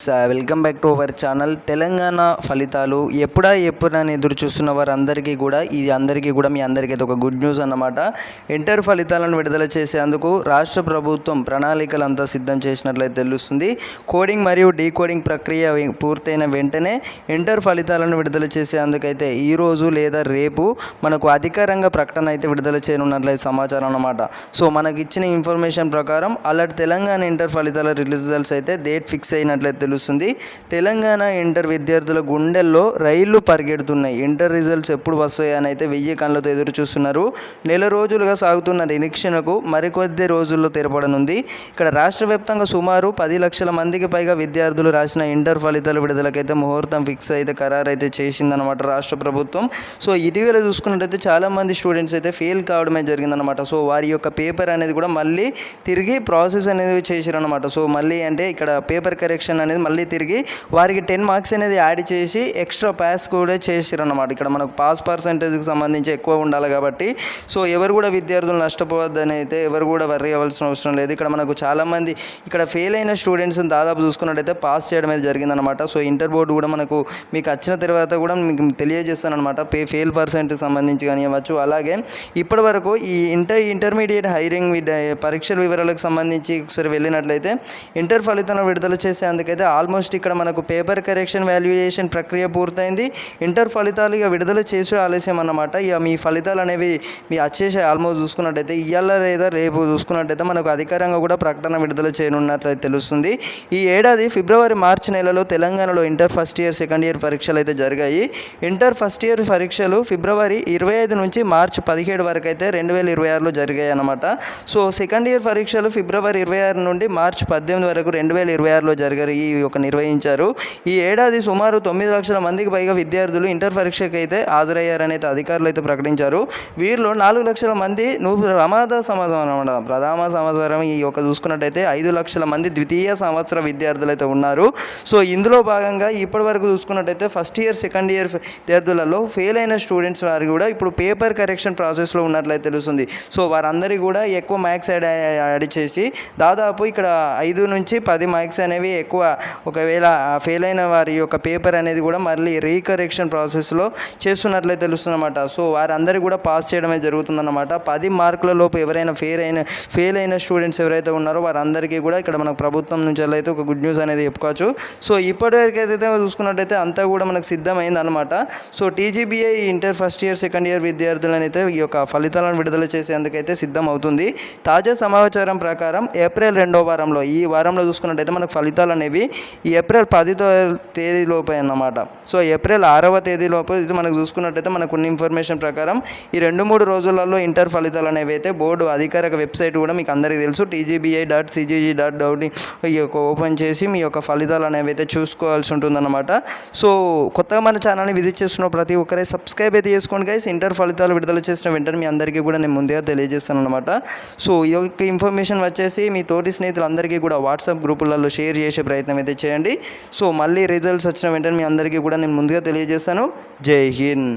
Welcome back to our channel. Telangana ఫలితాలు ఎప్పుడని ఎదురు చూస్తున్న వారందరికీ కూడా మీ అందరికీ అయితే ఒక గుడ్ న్యూస్ అన్నమాట. ఇంటర్ ఫలితాలను విడుదల చేసేందుకు రాష్ట్ర ప్రభుత్వం ప్రణాళికలంతా సిద్ధం చేసినట్లయితే తెలుస్తుంది. కోడింగ్ మరియు డీకోడింగ్ ప్రక్రియ పూర్తయిన వెంటనే ఇంటర్ ఫలితాలను విడుదల చేసేందుకైతే ఈరోజు లేదా రేపు మనకు అధికారంగా ప్రకటన అయితే విడుదల చేయనున్నట్లయితే సమాచారం అన్నమాట. సో మనకి ఇచ్చిన ఇన్ఫర్మేషన్ ప్రకారం అలాంటి తెలంగాణ ఇంటర్ ఫలితాల రిజల్ట్స్ అయితే డేట్ ఫిక్స్ అయినట్లయితే తెలుస్తుంది. తెలంగాణ ఇంటర్ విద్యార్థుల గుండెల్లో రైళ్లు పరిగెడుతున్నాయి. ఇంటర్ రిజల్ట్స్ ఎప్పుడు వస్తాయని అయితే 1000 కళ్ళతో ఎదురు చూస్తున్నారు. నెల రోజులుగా సాగుతున్న నిరీక్షణకు మరికొద్ది రోజుల్లో తెరపడనుంది. ఇక్కడ రాష్ట్ర వ్యాప్తంగా సుమారు 10 లక్షల మందికి పైగా విద్యార్థులు రాసిన ఇంటర్ ఫలితాల విడుదలకైతే ముహూర్తం ఫిక్స్ అయితే ఖరారు అయితే చేసిందనమాట రాష్ట్ర ప్రభుత్వం. సో ఇటీవల చూసుకున్నట్టయితే చాలామంది స్టూడెంట్స్ అయితే ఫెయిల్ కావడమే జరిగిందనమాట. సో వారి యొక్క పేపర్ అనేది కూడా మళ్ళీ తిరిగి ప్రాసెస్ అనేది చేశారనమాట. సో మళ్ళీ అంటే ఇక్కడ పేపర్ కరెక్షన్ అనేది మళ్ళీ తిరిగి వారికి 10 మార్క్స్ అనేది యాడ్ చేసి ఎక్స్ట్రా పాస్ కూడా చేసారన్నమాట. ఇక్కడ మనకు పాస్ పర్సెంటేజ్కి సంబంధించి ఎక్కువ ఉండాలి కాబట్టి సో ఎవరు కూడా విద్యార్థులు నష్టపోవద్దని అయితే ఎవరు కూడా వర్రీ అవ్వాల్సిన అవసరం లేదు. ఇక్కడ మనకు చాలామంది ఇక్కడ ఫెయిల్ అయిన స్టూడెంట్స్ దాదాపు చూసుకున్నట్టయితే పాస్ చేయడం అయితే జరిగిందనమాట. సో ఇంటర్ బోర్డు కూడా మనకు మీకు వచ్చిన తర్వాత కూడా మీకు తెలియజేస్తానమాట ఫెయిల్ పర్సెంట్కి సంబంధించి కానివ్వచ్చు. అలాగే ఇప్పటి వరకు ఈ ఇంటర్మీడియట్ హైరింగ్ పరీక్షల వివరాలకు సంబంధించి ఒకసారి వెళ్ళినట్లయితే ఇంటర్ ఫలితాలను విడుదల చేసేందుకైతే ఆల్మోస్ట్ ఇక్కడ మనకు పేపర్ కరెక్షన్ వాల్యుయేషన్ ప్రక్రియ పూర్తయింది. ఇంటర్ ఫలితాలు ఇక విడుదల చేసే ఆలస్యం అన్నమాట. ఇక మీ ఫలితాలు అనేవి మీ వచ్చేసి ఆల్మోస్ట్ చూసుకున్నట్టయితే ఇవాళ లేదా రేపు చూసుకున్నట్టయితే మనకు అధికారంగా కూడా ప్రకటన విడుదల చేయనున్నట్లయితే తెలుస్తుంది. ఈ ఏడాది ఫిబ్రవరి మార్చి నెలలో తెలంగాణలో inter first year second year పరీక్షలు అయితే జరిగాయి. ఇంటర్ ఫస్ట్ ఇయర్ పరీక్షలు ఫిబ్రవరి 25 నుంచి మార్చి 17 వరకు అయితే 2026లో జరిగాయి అన్నమాట. సో సెకండ్ ఇయర్ పరీక్షలు ఫిబ్రవరి 26 నుండి మార్చి 18 వరకు 2026లో జరిగాయి నిర్వహించారు. ఈ ఏడాది సుమారు 9 లక్షల మందికి పైగా విద్యార్థులు ఇంటర్ పరీక్షకు అయితే హాజరయ్యారని అయితే అధికారులు అయితే ప్రకటించారు. వీరిలో 4 లక్షల మంది ప్రథమ సంవత్సరం ఈ యొక్క చూసుకున్నట్టయితే 5 లక్షల మంది ద్వితీయ సంవత్సర విద్యార్థులు అయితే ఉన్నారు. సో ఇందులో భాగంగా ఇప్పటి వరకు చూసుకున్నట్టయితే ఫస్ట్ ఇయర్ సెకండ్ ఇయర్ విద్యార్థులలో ఫెయిల్ అయిన స్టూడెంట్స్ వారు కూడా ఇప్పుడు పేపర్ కరెక్షన్ ప్రాసెస్లో ఉన్నట్లయితే తెలుస్తుంది. సో వారందరికీ కూడా ఎక్కువ మార్క్స్ యాడ్ చేసి దాదాపు ఇక్కడ 5 నుంచి 10 మార్క్స్ అనేవి ఎక్కువ ఒకవేళ ఫెయిల్ అయిన వారి యొక్క పేపర్ అనేది కూడా మళ్ళీ రీకరెక్షన్ ప్రాసెస్లో చేస్తున్నట్లయితే తెలుస్తుందన్నమాట. సో వారందరికీ కూడా పాస్ చేయడమే జరుగుతుందన్నమాట. 10 మార్కుల లోపు ఎవరైనా ఫెయిల్ అయిన స్టూడెంట్స్ ఎవరైతే ఉన్నారో వారందరికీ కూడా ఇక్కడ మనకు ప్రభుత్వం నుంచి అయితే ఒక గుడ్ న్యూస్ అనేది చెప్పుకోవచ్చు. సో ఇప్పటివరకు అయితే చూసుకున్నట్టయితే అంతా కూడా మనకు సిద్ధమైంది అనమాట. So TGBI inter first year second year విద్యార్థులను అయితే ఈ యొక్క ఫలితాలను విడుదల చేసేందుకైతే సిద్ధం అవుతుంది. తాజా సమాచారం ప్రకారం ఏప్రిల్ 2వ వారంలో ఈ వారంలో చూసుకున్నట్టయితే మనకు ఫలితాలు అనేవి ఈ ఏప్రిల్ 10వ తేదీలోపే అన్నమాట. సో ఏప్రిల్ 6వ తేదీలోపు ఇది మనకు చూసుకున్నట్టయితే మనకు ఉన్న ఇన్ఫర్మేషన్ ప్రకారం ఈ 2-3 రోజులలో ఇంటర్ ఫలితాలు అనేవి అయితే బోర్డు అధికారిక వెబ్సైట్ కూడా మీకు అందరికీ తెలుసు tgbi.cgg.gov ఈ యొక్క ఓపెన్ చేసి మీ యొక్క ఫలితాలు అనేవి అయితే చూసుకోవాల్సి ఉంటుందన్నమాట. సో కొత్తగా మన ఛానల్ని విజిట్ చేస్తున్న ప్రతి ఒక్కరే సబ్స్క్రైబ్ అయితే చేసుకోండి గైస్. ఇంటర్ ఫలితాలు విడుదల చేసిన వెంటనే మీ అందరికీ కూడా నేను ముందుగా తెలియజేస్తాను అనమాట. సో ఈ యొక్క ఇన్ఫర్మేషన్ వచ్చేసి మీ తోటి స్నేహితులందరికీ కూడా వాట్సాప్ గ్రూపులలో షేర్ చేసే ప్రయత్నం అయితే చేయండి. సో మళ్ళీ రిజల్ట్స్ వచ్చిన వెంటనే మీ అందరికీ కూడా నేను ముందుగా తెలియజేస్తాను. జై హింద్.